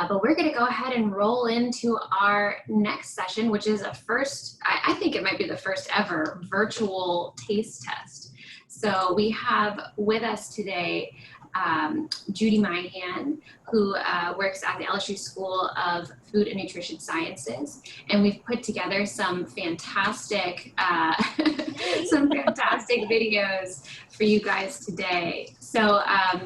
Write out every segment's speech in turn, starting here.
But we're going to go ahead and roll into our next session, which is a first, I think it might be the first ever virtual taste test. So we have with us today Judy Mihan, who works at the LSU School of Food and Nutrition Sciences, and we've put together some fantastic, videos for you guys today. So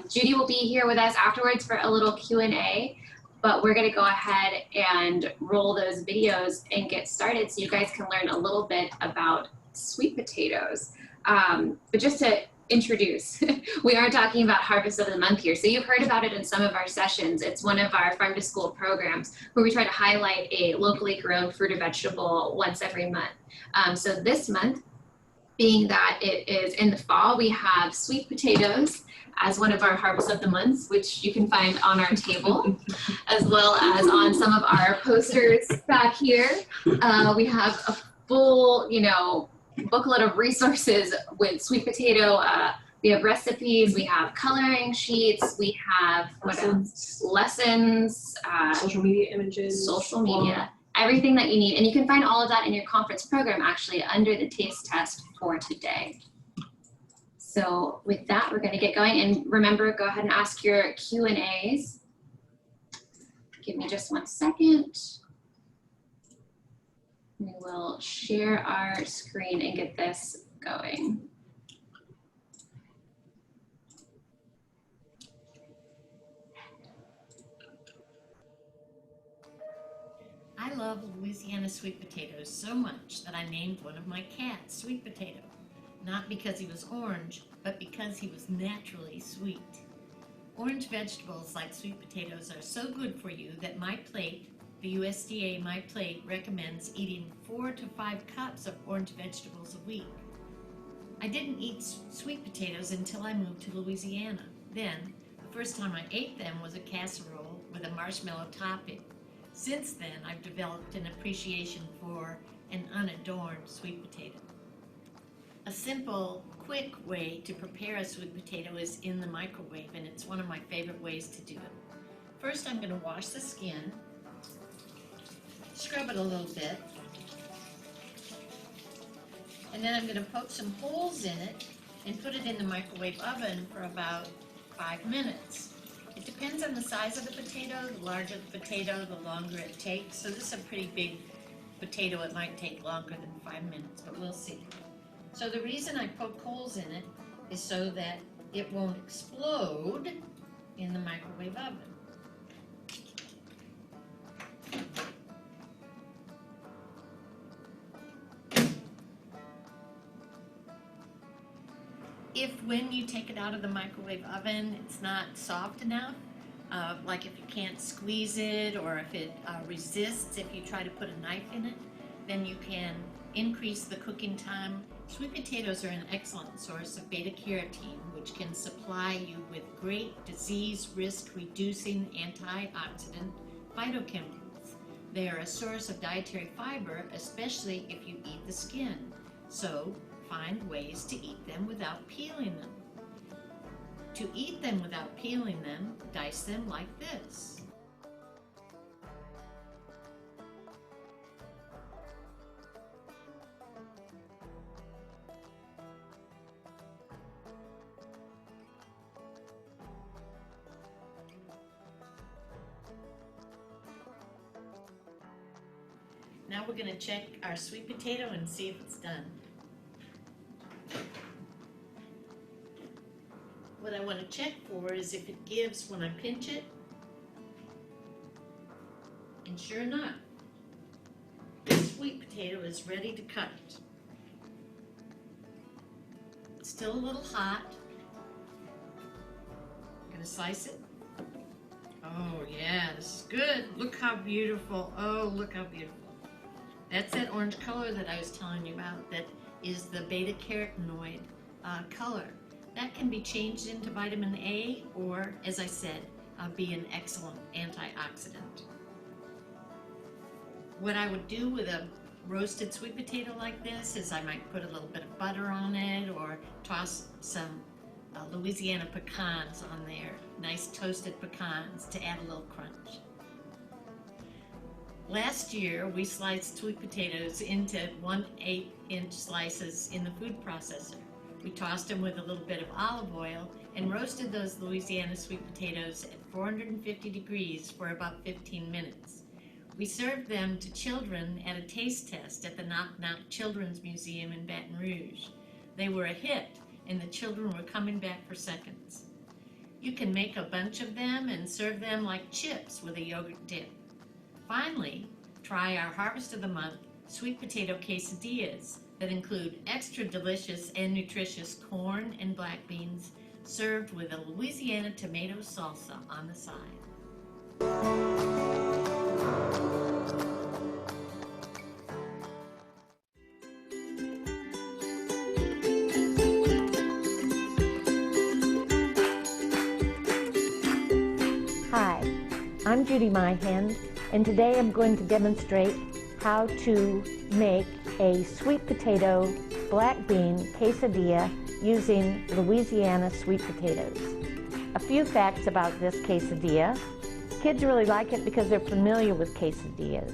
Judy will be here with us afterwards for a little Q&A. But we're going to go ahead and roll those videos and get started so you guys can learn a little bit about sweet potatoes. But just to introduce, we are talking about Harvest of the Month here. So you've heard about it in some of our sessions. It's one of our Farm to School programs where we try to highlight a locally grown fruit or vegetable once every month. So this month, being that it is in the fall, we have sweet potatoes as one of our Harvest of the Months, which you can find on our table, as well as on some of our posters back here. We have a full, booklet of resources with sweet potato. We have recipes, we have coloring sheets, we have lessons, social media images, social media, everything that you need. And you can find all of that in your conference program actually under the taste test for today. So with that, we're going to get going. And remember, go ahead and ask your Q&As. Give me just 1 second. We will share our screen and get this going. I love Louisiana sweet potatoes so much that I named one of my cats Sweet Potato. Not because he was orange, but because he was naturally sweet. Orange vegetables like sweet potatoes are so good for you that My Plate, the USDA My Plate, recommends eating 4 to 5 cups of orange vegetables a week. I didn't eat sweet potatoes until I moved to Louisiana. Then, the first time I ate them was a casserole with a marshmallow topping. Since then, I've developed an appreciation for an unadorned sweet potato. A simple, quick way to prepare a sweet potato is in the microwave, and it's one of my favorite ways to do it. First, I'm going to wash the skin, scrub it a little bit, and then I'm going to poke some holes in it and put it in the microwave oven for about 5 minutes. It depends on the size of the potato. The larger the potato, the longer it takes. So this is a pretty big potato. It might take longer than 5 minutes, but we'll see. So the reason I poke holes in it is so that it won't explode in the microwave oven. If when you take it out of the microwave oven, it's not soft enough, like if you can't squeeze it or if it resists if you try to put a knife in it, then you can increase the cooking time. Sweet potatoes are an excellent source of beta-carotene, which can supply you with great disease risk-reducing antioxidant phytochemicals. They are a source of dietary fiber, especially if you eat the skin. So find ways to eat them without peeling them. To eat them without peeling them, dice them like this. Now we're going to check our sweet potato and see if it's done. What I want to check for is if it gives when I pinch it. And sure enough, this sweet potato is ready to cut. It's still a little hot. I'm going to slice it. Oh yeah, this is good. Look how beautiful. Oh, look how beautiful. That's that orange color that I was telling you about that is the beta-carotenoid color. That can be changed into vitamin A or, as I said, be an excellent antioxidant. What I would do with a roasted sweet potato like this is I might put a little bit of butter on it or toss some Louisiana pecans on there, nice toasted pecans to add a little crunch. Last year, we sliced sweet potatoes into 1/8-inch slices in the food processor. We tossed them with a little bit of olive oil and roasted those Louisiana sweet potatoes at 450 degrees for about 15 minutes. We served them to children at a taste test at the Knock Knock Children's Museum in Baton Rouge. They were a hit, and the children were coming back for seconds. You can make a bunch of them and serve them like chips with a yogurt dip. Finally, try our Harvest of the Month sweet potato quesadillas that include extra delicious and nutritious corn and black beans served with a Louisiana tomato salsa on the side. Hi, I'm Judy Myhand, and today I'm going to demonstrate how to make a sweet potato black bean quesadilla using Louisiana sweet potatoes. A few facts about this quesadilla. Kids really like it because they're familiar with quesadillas.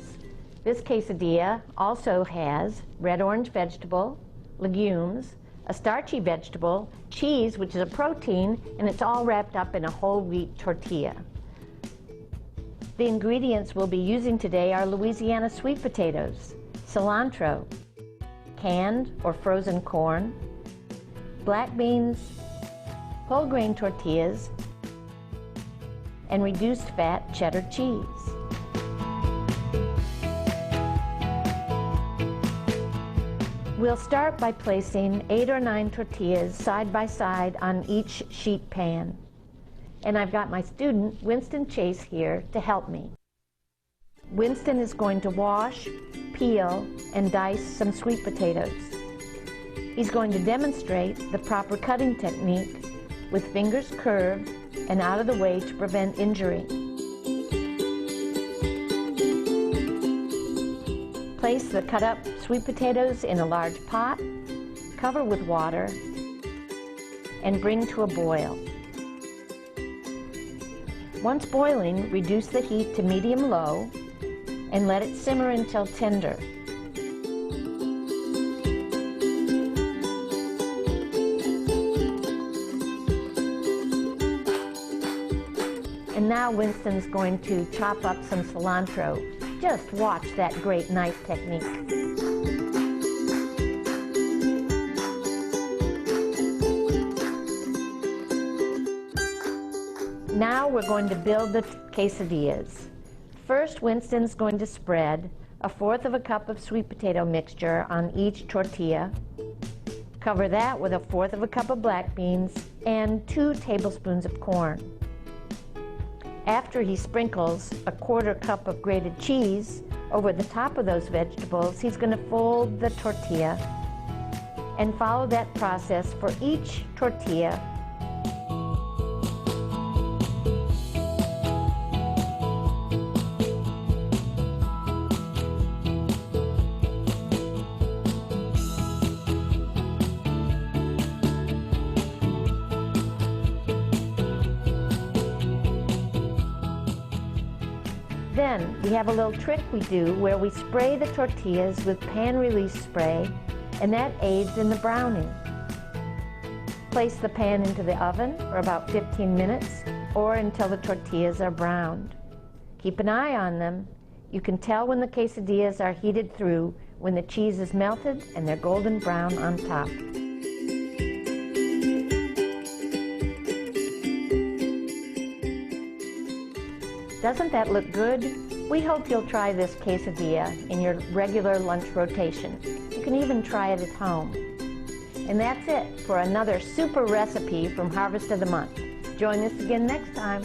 This quesadilla also has red orange vegetable, legumes, a starchy vegetable, cheese, which is a protein, and it's all wrapped up in a whole wheat tortilla. The ingredients we'll be using today are Louisiana sweet potatoes, cilantro, canned or frozen corn, black beans, whole grain tortillas, and reduced fat cheddar cheese. We'll start by placing 8 or 9 tortillas side by side on each sheet pan. And I've got my student, Winston Chase, here to help me. Winston is going to wash, peel, and dice some sweet potatoes. He's going to demonstrate the proper cutting technique with fingers curved and out of the way to prevent injury. Place the cut up sweet potatoes in a large pot, cover with water, and bring to a boil. Once boiling, reduce the heat to medium-low and let it simmer until tender. And now Winston's going to chop up some cilantro. Just watch that great knife technique. Now we're going to build the quesadillas. First, Winston's going to spread 1/4 cup of sweet potato mixture on each tortilla. Cover that with 1/4 cup of black beans and 2 tablespoons of corn. After he sprinkles 1/4 cup of grated cheese over the top of those vegetables, he's going to fold the tortilla and follow that process for each tortilla. Then we have a little trick we do where we spray the tortillas with pan release spray, and that aids in the browning. Place the pan into the oven for about 15 minutes or until the tortillas are browned. Keep an eye on them. You can tell when the quesadillas are heated through when the cheese is melted and they're golden brown on top. Doesn't that look good? We hope you'll try this quesadilla in your regular lunch rotation. You can even try it at home. And that's it for another super recipe from Harvest of the Month. Join us again next time.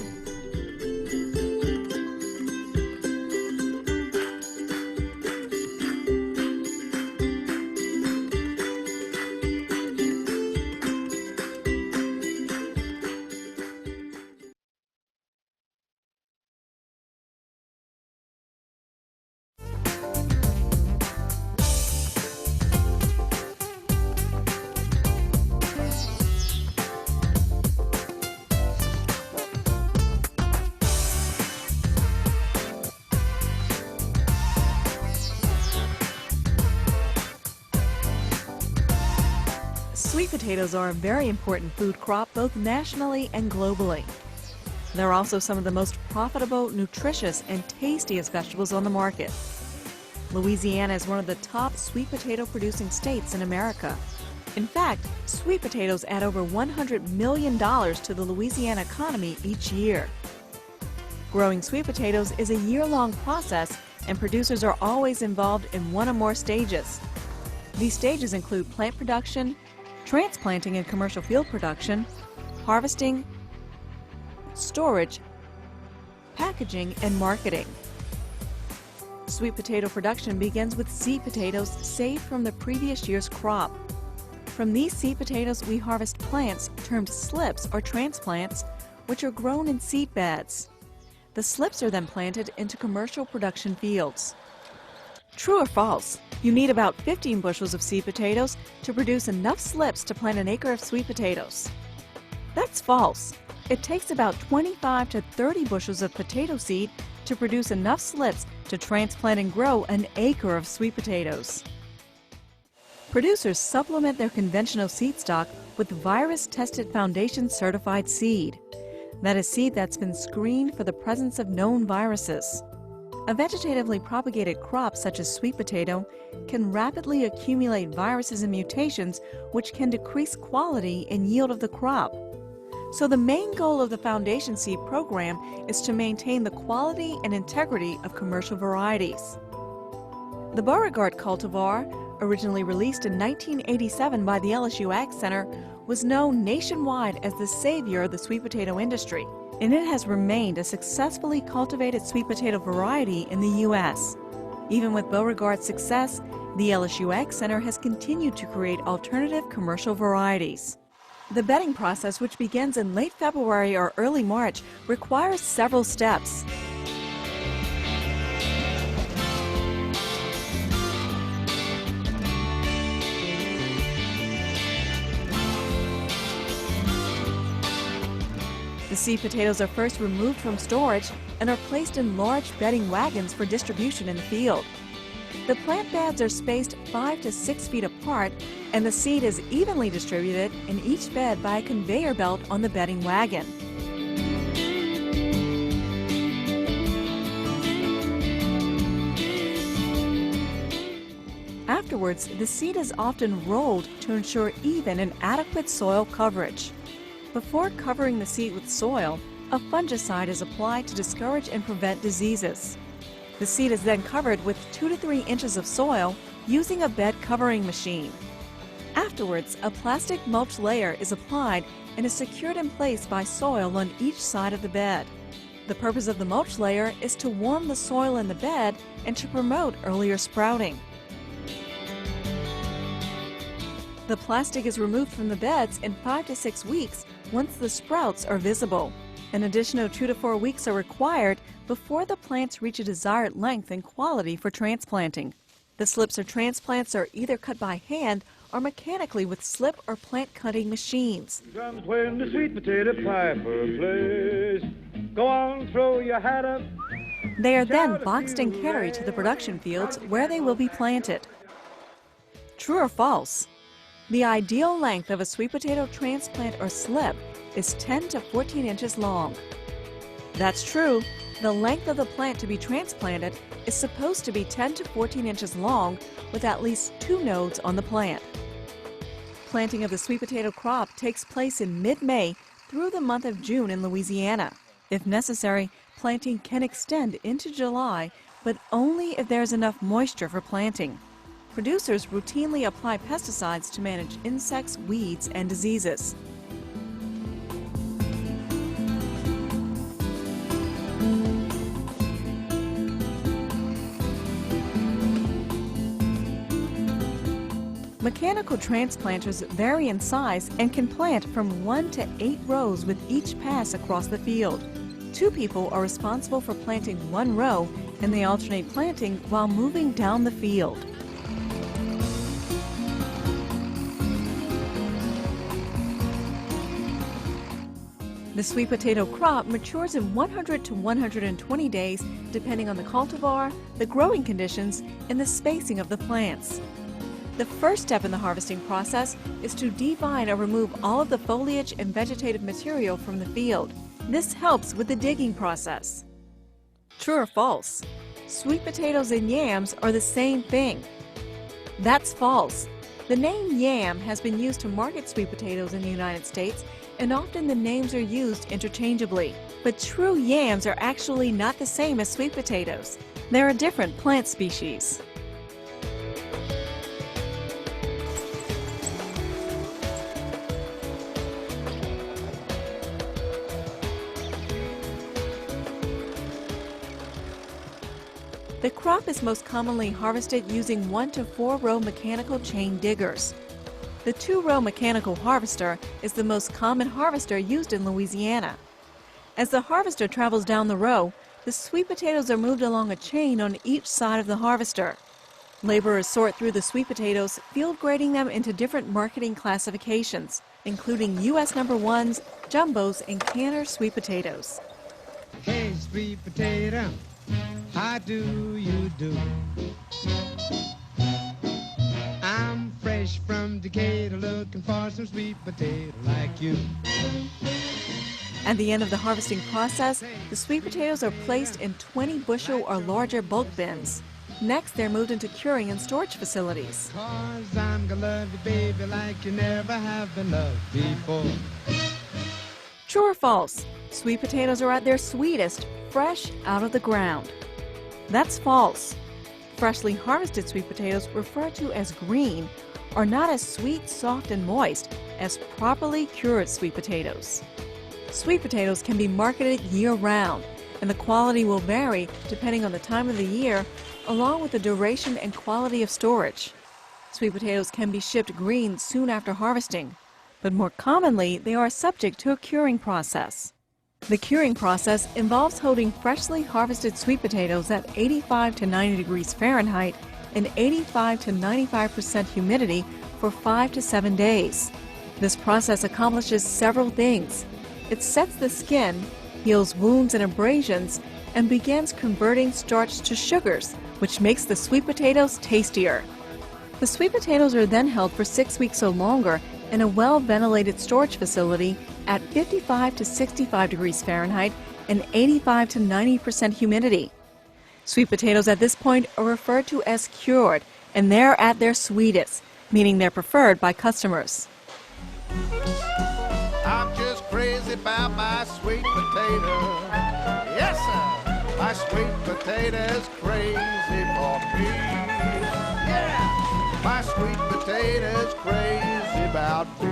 Sweet potatoes are a very important food crop both nationally and globally. They're also some of the most profitable, nutritious, and tastiest vegetables on the market. Louisiana is one of the top sweet potato producing states in America. In fact, sweet potatoes add over $100 million to the Louisiana economy each year. Growing sweet potatoes is a year-long process, and producers are always involved in one or more stages. These stages include plant production, transplanting and commercial field production, harvesting, storage, packaging, and marketing. Sweet potato production begins with seed potatoes saved from the previous year's crop. From these seed potatoes, we harvest plants termed slips or transplants, which are grown in seed beds. The slips are then planted into commercial production fields. True or false? You need about 15 bushels of seed potatoes to produce enough slips to plant an acre of sweet potatoes. That's false. It takes about 25 to 30 bushels of potato seed to produce enough slips to transplant and grow an acre of sweet potatoes. Producers supplement their conventional seed stock with virus-tested Foundation certified seed. That is seed that's been screened for the presence of known viruses. A vegetatively propagated crop such as sweet potato can rapidly accumulate viruses and mutations which can decrease quality and yield of the crop. So the main goal of the Foundation Seed program is to maintain the quality and integrity of commercial varieties. The Beauregard cultivar, originally released in 1987 by the LSU Ag Center, was known nationwide as the savior of the sweet potato industry, and it has remained a successfully cultivated sweet potato variety in the U.S. Even with Beauregard's success, the LSU Ag Center has continued to create alternative commercial varieties. The bedding process, which begins in late February or early March, requires several steps. The seed potatoes are first removed from storage and are placed in large bedding wagons for distribution in the field. The plant beds are spaced 5 to 6 feet apart, and the seed is evenly distributed in each bed by a conveyor belt on the bedding wagon. Afterwards, the seed is often rolled to ensure even and adequate soil coverage. Before covering the seed with soil, a fungicide is applied to discourage and prevent diseases. The seed is then covered with 2 to 3 inches of soil using a bed covering machine. Afterwards, a plastic mulch layer is applied and is secured in place by soil on each side of the bed. The purpose of the mulch layer is to warm the soil in the bed and to promote earlier sprouting. The plastic is removed from the beds in 5 to 6 weeks once the sprouts are visible. An additional 2 to 4 weeks are required before the plants reach a desired length and quality for transplanting. The slips or transplants are either cut by hand or mechanically with slip or plant cutting machines. Drums when the sweet potato piper plays. Go on, throw your hat up. They are then boxed and carried to the production fields where they will be planted. True or false? The ideal length of a sweet potato transplant or slip is 10 to 14 inches long. That's true. The length of the plant to be transplanted is supposed to be 10 to 14 inches long with at least 2 nodes on the plant. Planting of the sweet potato crop takes place in mid-May through the month of June in Louisiana. If necessary, planting can extend into July, but only if there's enough moisture for planting. Producers routinely apply pesticides to manage insects, weeds, and diseases. Mechanical transplanters vary in size and can plant from 1 to 8 rows with each pass across the field. 2 people are responsible for planting 1 row, and they alternate planting while moving down the field. The sweet potato crop matures in 100 to 120 days depending on the cultivar, the growing conditions, and the spacing of the plants. The first step in the harvesting process is to devine or remove all of the foliage and vegetative material from the field. This helps with the digging process. True or false? Sweet potatoes and yams are the same thing. That's false. The name yam has been used to market sweet potatoes in the United States, and often the names are used interchangeably. But true yams are actually not the same as sweet potatoes. They're a different plant species. The crop is most commonly harvested using 1 to 4 row mechanical chain diggers. The 2-row mechanical harvester is the most common harvester used in Louisiana. As the harvester travels down the row, the sweet potatoes are moved along a chain on each side of the harvester. Laborers sort through the sweet potatoes, field grading them into different marketing classifications, including U.S. number 1s, jumbos, and canner sweet potatoes. Hey, sweet potato, how do you do? I'm fresh from Decatur looking for some sweet potato like you. At the end of the harvesting process, the sweet potatoes are placed in 20-bushel or larger bulk bins. Next, they're moved into curing and storage facilities. 'Cause I'm gonna love you, baby, like you never have been loved before. True or false? Sweet potatoes are at their sweetest, fresh out of the ground. That's false. Freshly harvested sweet potatoes, referred to as green, are not as sweet, soft, and moist as properly cured sweet potatoes. Sweet potatoes can be marketed year-round, and the quality will vary depending on the time of the year, along with the duration and quality of storage. Sweet potatoes can be shipped green soon after harvesting, but more commonly they are subject to a curing process. The curing process involves holding freshly harvested sweet potatoes at 85 to 90 degrees Fahrenheit and 85 to 95% humidity for 5 to 7 days. This process accomplishes several things. It sets the skin, heals wounds and abrasions, and begins converting starch to sugars, which makes the sweet potatoes tastier. The sweet potatoes are then held for 6 weeks or longer in a well-ventilated storage facility at 55 to 65 degrees Fahrenheit and 85 to 90% humidity. Sweet potatoes at this point are referred to as cured, and they're at their sweetest, meaning they're preferred by customers. I'm just crazy about my sweet potato. Yes, sir. My sweet potato's crazy for me. Yeah. My sweet potato's crazy about me.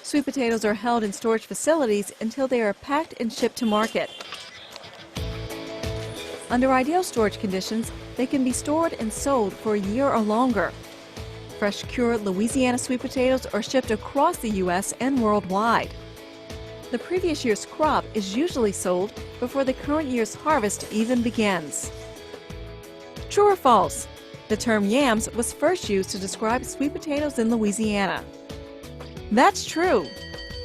Sweet potatoes are held in storage facilities until they are packed and shipped to market. Under ideal storage conditions, they can be stored and sold for a year or longer. Fresh cured Louisiana sweet potatoes are shipped across the U.S. and worldwide. The previous year's crop is usually sold before the current year's harvest even begins. True or false? The term yams was first used to describe sweet potatoes in Louisiana. That's true.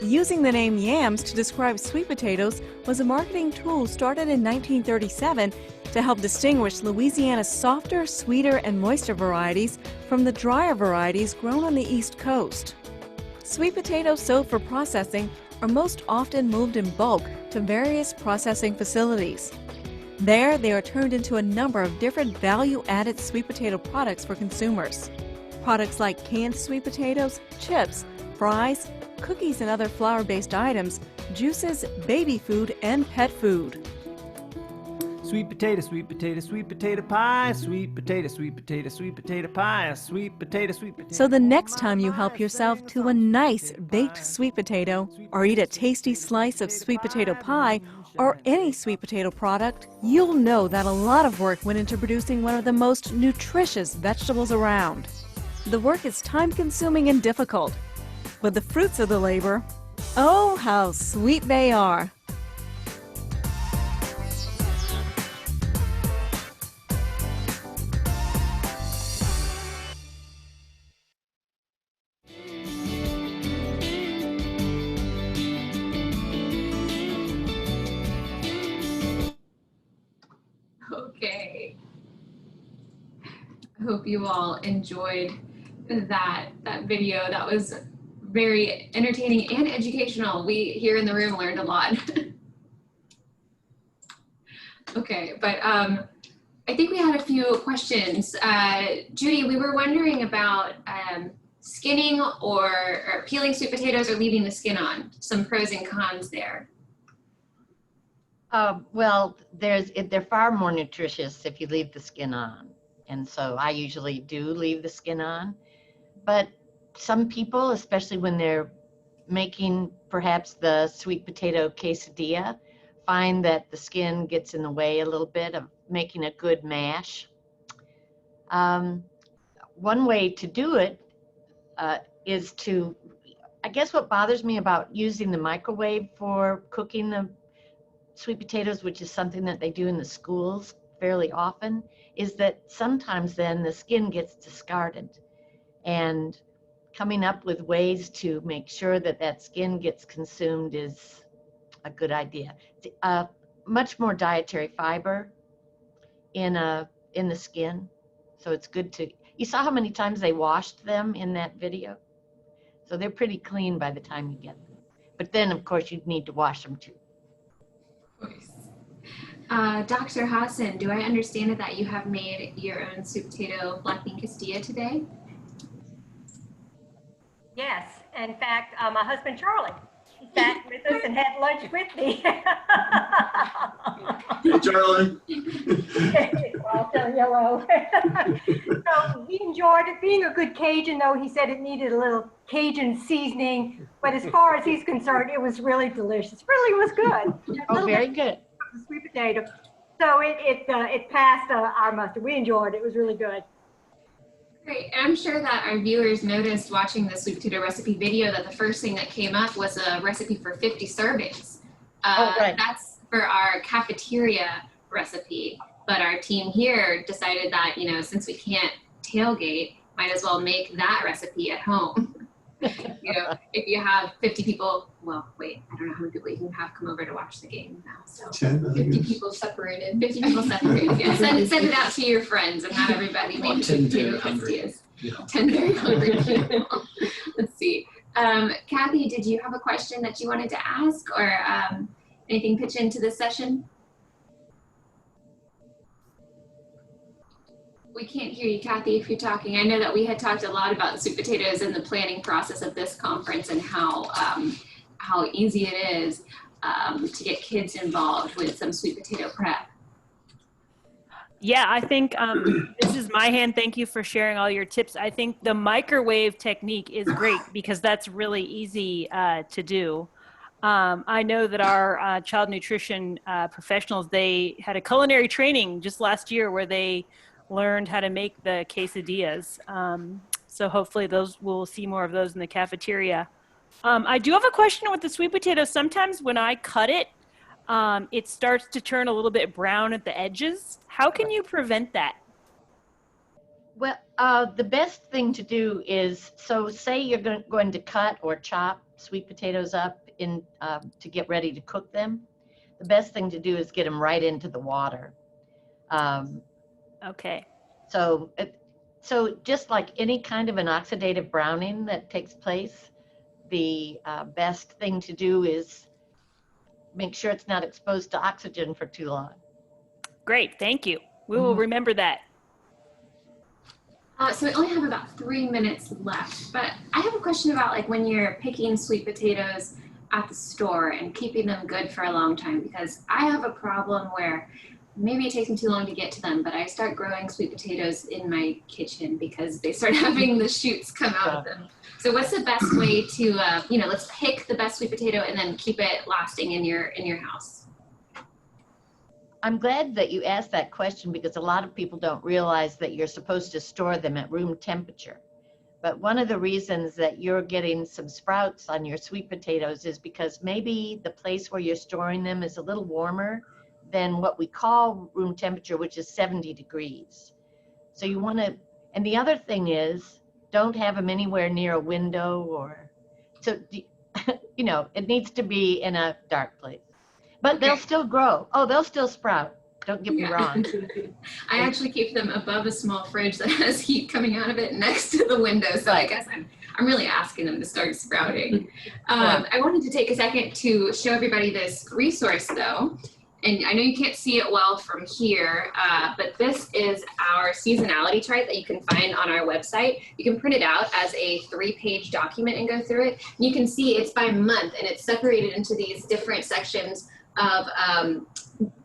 Using the name yams to describe sweet potatoes was a marketing tool started in 1937 to help distinguish Louisiana's softer, sweeter, and moister varieties from the drier varieties grown on the East Coast. Sweet potatoes sold for processing are most often moved in bulk to various processing facilities. There, they are turned into a number of different value-added sweet potato products for consumers. Products like canned sweet potatoes, chips, fries, cookies and other flour-based items, juices, baby food, and pet food. Sweet potato, sweet potato, sweet potato pie, sweet potato, sweet potato, sweet potato pie, sweet potato, sweet potato. So the next time you help yourself to a nice baked sweet potato, or eat a tasty slice of sweet potato pie, or any sweet potato product, you'll know that a lot of work went into producing one of the most nutritious vegetables around. The work is time-consuming and difficult, but the fruits of the labor, oh, how sweet they are! Okay. I hope you all enjoyed that video. That was very entertaining and educational. We here in the room learned a lot. Okay, but I think we had a few questions. Judy, we were wondering about skinning or peeling sweet potatoes or leaving the skin on. Some pros and cons there. Well, they're far more nutritious if you leave the skin on. And so I usually do leave the skin on. But some people, especially when they're making perhaps the sweet potato quesadilla, find that the skin gets in the way a little bit of making a good mash. One way to do it is to, I guess what bothers me about using the microwave for cooking the sweet potatoes, which is something that they do in the schools fairly often, is that sometimes then the skin gets discarded. And coming up with ways to make sure that that skin gets consumed is a good idea. Much more dietary fiber in the skin, so it's good to. You saw how many times they washed them in that video, so they're pretty clean by the time you get them. But then, of course, you'd need to wash them too. Dr. Hassan, do I understand it that you have made your own sweet potato black bean quesadilla today? Yes, in fact, my husband Charlie sat with us and had lunch with me. Hey, Charlie. Well, I'll tell you hello. So he enjoyed it. Being a good Cajun, though, he said it needed a little Cajun seasoning. But as far as he's concerned, it was really delicious. Really was good. Oh, very good. Sweet potato. So it passed our muster. We enjoyed it. It was really good. Great. I'm sure that our viewers noticed watching the sweet potato recipe video that the first thing that came up was a recipe for 50 servings. Right. That's for our cafeteria recipe. But our team here decided that, since we can't tailgate, might as well make that recipe at home. If you have 50 people, well, wait, I don't know how many people you can have come over to watch the game now. So 50 people separated. 50 people separated. Yeah. Send it out to your friends and have everybody make sweet potato quesadillas. 10 very hungry people. Let's see. Kathy, did you have a question that you wanted to ask or anything pitch into this session? We can't hear you, Kathy, if you're talking. I know that we had talked a lot about sweet potatoes in the planning process of this conference and how easy it is to get kids involved with some sweet potato prep. Yeah, I think this is my hand. Thank you for sharing all your tips. I think the microwave technique is great because that's really easy to do. I know that our child nutrition professionals, they had a culinary training just last year where they learned how to make the quesadillas. So hopefully we'll see more of those in the cafeteria. I do have a question with the sweet potato. Sometimes when I cut it, it starts to turn a little bit brown at the edges. How can you prevent that? Well, the best thing to do is, so say you're going to cut or chop sweet potatoes up to get ready to cook them. The best thing to do is get them right into the water. Okay. So just like any kind of an oxidative browning that takes place, the best thing to do is make sure it's not exposed to oxygen for too long. Great, thank you. We will remember that. So we only have about 3 minutes left, but I have a question about like when you're picking sweet potatoes at the store and keeping them good for a long time, because I have a problem where maybe it takes me too long to get to them, but I start growing sweet potatoes in my kitchen because they start having the shoots come out of them. So what's the best way to, let's pick the best sweet potato and then keep it lasting in your house? I'm glad that you asked that question because a lot of people don't realize that you're supposed to store them at room temperature. But one of the reasons that you're getting some sprouts on your sweet potatoes is because maybe the place where you're storing them is a little warmer than what we call room temperature, which is 70 degrees. So you want to, and the other thing is, don't have them anywhere near a window or, so, it needs to be in a dark place. But they'll still grow. Oh, they'll still sprout. Don't get me wrong. I actually keep them above a small fridge that has heat coming out of it next to the window. So I guess I'm really asking them to start sprouting. I wanted to take a second to show everybody this resource though. And I know you can't see it well from here, but this is our seasonality chart that you can find on our website. You can print it out as a 3-page document and go through it. And you can see it's by month and it's separated into these different sections of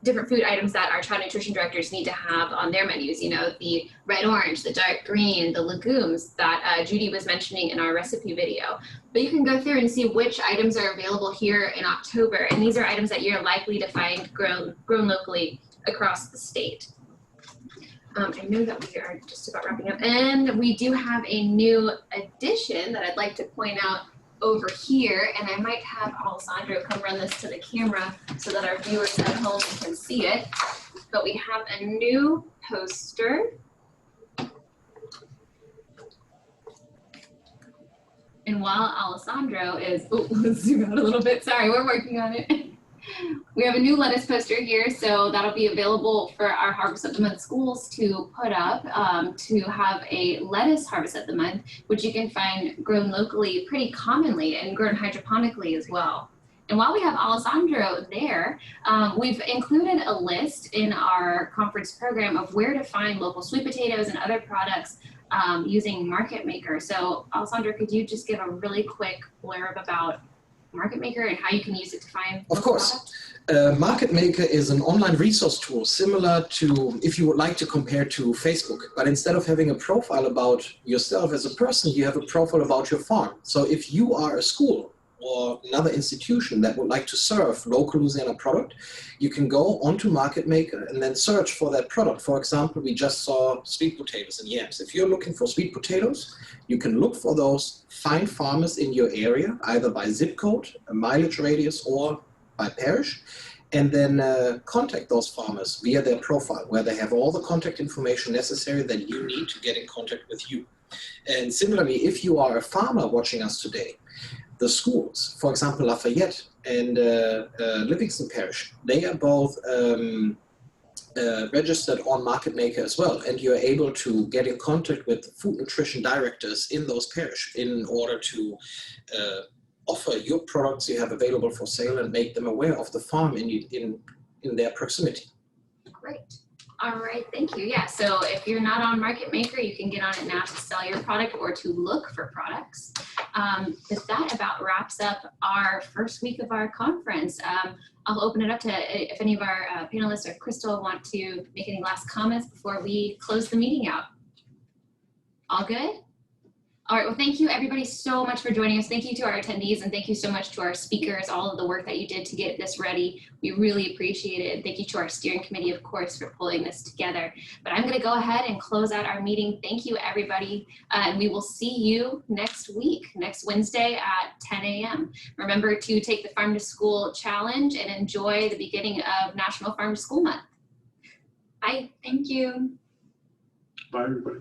different food items that our child nutrition directors need to have on their menus. You know, the red orange, the dark green, the legumes that Judy was mentioning in our recipe video. But you can go through and see which items are available here in October. And these are items that you're likely to find grown locally across the state. I know that we are just about wrapping up. And we do have a new addition that I'd like to point out over here, and I might have Alessandro come run this to the camera so that our viewers at home can see it. But we have a new poster. And while Alessandro is, oh, let's zoom out a little bit. Sorry, we're working on it. We have a new lettuce poster here, so that'll be available for our Harvest of the Month schools to put up to have a lettuce harvest of the month, which you can find grown locally pretty commonly and grown hydroponically as well. And while we have Alessandro there, we've included a list in our conference program of where to find local sweet potatoes and other products using Market Maker. So Alessandro, could you just give a really quick blurb about Market Maker and how you can use it to find Of course. Market Maker is an online resource tool similar to, if you would like to compare to Facebook, but instead of having a profile about yourself as a person, you have a profile about your farm. So if you are a school or another institution that would like to serve local Louisiana product, you can go onto Market Maker and then search for that product. For example, we just saw sweet potatoes and yams. If you're looking for sweet potatoes, you can look for those, find farmers in your area, either by zip code, a mileage radius, or by parish, and then contact those farmers via their profile, where they have all the contact information necessary that you need to get in contact with you. And similarly, if you are a farmer watching us today, the schools, for example, Lafayette and Livingston Parish, they are both registered on Market Maker as well, and you're able to get in contact with food nutrition directors in those parish in order to offer your products you have available for sale and make them aware of the farm in their proximity. Great. All right, thank you. Yeah, so if you're not on Market Maker, you can get on it now to sell your product or to look for products. But that about wraps up our first week of our conference. I'll open it up to if any of our panelists or Crystal want to make any last comments before we close the meeting out. All good? All right, well, thank you everybody so much for joining us. Thank you to our attendees and thank you so much to our speakers, all of the work that you did to get this ready. We really appreciate it. Thank you to our steering committee, of course, for pulling this together. But I'm gonna go ahead and close out our meeting. Thank you, everybody. And we will see you next week, next Wednesday at 10 a.m. Remember to take the Farm to School Challenge and enjoy the beginning of National Farm to School Month. Bye, thank you. Bye, everybody.